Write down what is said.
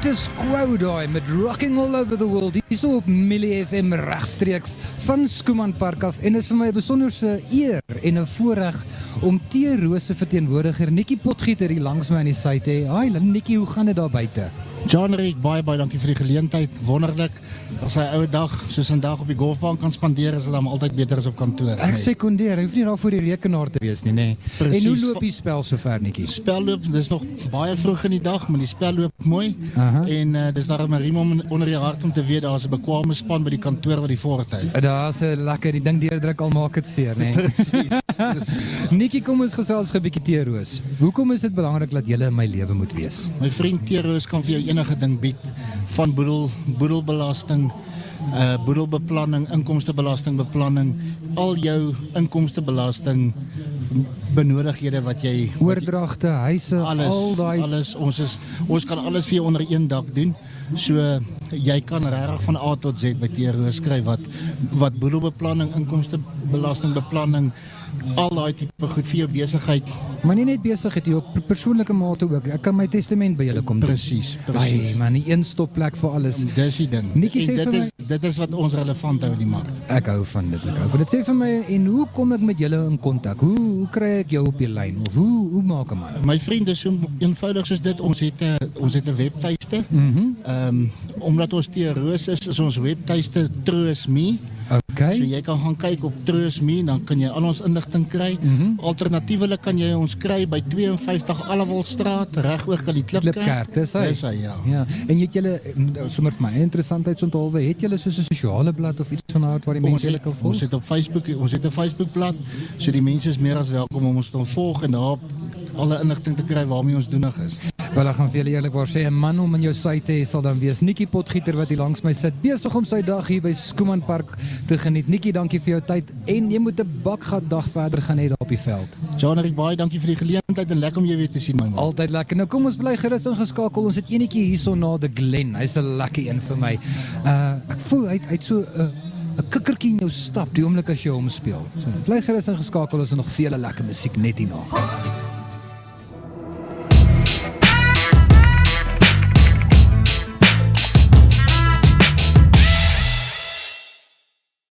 Status Quo daai met Rocking All Over the World hier so op Millie FM regstreeks van Schoeman Park af en is vir my 'n besonderse eer en 'n voorreg om T-Rose verteenwoordiger Nikki Potgieter hier langs my aan die sy te hê. Hi Nikki, hoe gaan dit daar buite? John Rick, baie dankie vir die geleentheid. Wonderlik. As hy ou dag soos vandag op die golfbaan kan spandeer, is dit dan altyd beter as op kantoor. Ek sekondeer, hy hoef nie daar voor die rekenaar te wees nie, nê. Precies. En hoe loop die spel sover, Nikki? Die spel loop, dis nog baie vroeg in die dag, maar die spel loop mooi. En dis daar 'n riem om onder die hart om te weet daar's 'n bekwame span by die kantoor wat die voortyd. Daar's 'n lekker die ding deurdruk al maak dit seer, nê. Precies. Nikki, kom ons gesels 'n bietjie T-Rose. Hoekom is dit belangrik dat jy in my lewe moet wees? My vriend T-Rose kan vir jou enige ding bied, van boedelbelasting, boedelbeplanning, inkomstebelastingbeplanning, al jou inkomstebelasting benodighede wat jy oordragte, huise, al daai alles, ons kan alles vir jou onder een dak doen. So jy kan regtig van A tot Z by T-Rose skryf wat boedelbeplanning, inkomstebelastingbeplanning, al daai tipe goed vir jou besigheid. Maar nie net besigheid, jy op persoonlike mate ook. Ek kan my testament by julle kom doen. Presies. Ai, man, die een stopplek vir alles. Dis die ding. Nikki sê vir my, dit is wat ons relevant hou in die mark. Ek hou van dit. Dit sê vir my, en hoe kom ek met julle in kontak? Hoe kry ek jou op die lyn? Of hoe maak 'n man? My vriende, so eenvoudig soos dit, ons het 'n webtuiste. Omdat ons T-Rose is ons webtuiste TroosMe. Okay. So jy kan gaan kyk op TroosMe, dan kan jy al ons inligting kry. Alternatiefelik kan jy ons kry by 52 Allewaldstraat, reg oor kan die Klipkerk. Dis hy. Ja. En het julle, sommer vir my interessantheidsonthulwe, het julle soos 'n sosiale blad of iets van daardie waar die mense julle kan volg? Ons het op Facebook, ons het 'n Facebookblad, so die mense is meer as welkom om ons te volg en daar alle inligting te kry waarmee ons doenig is. Wel, ek gaan vir julle eerlikwaar sê, 'n man om in jou sy te hê sal dan wees Nikki Potgieter wat hier langs my sit, besig om sy dag hier by Schoeman Park te geniet. Nikki, dankie vir jou tyd en jy moet 'n bakgat dag verder gaan hê daar op die veld. John Rick, baie dankie vir die geleentheid en lekker om jou weer te sien, my man. Altyd lekker. Nou kom ons bly gerus ingeskakel. Ons het enetjie hierso na The Glen. Hy's 'n lekker een vir my. Ek voel hy het so 'n kikkertjie in jou stap die oomblik as jy hom speel. So, bly gerus ingeskakel, ons het nog vele lekker musiek net hierna.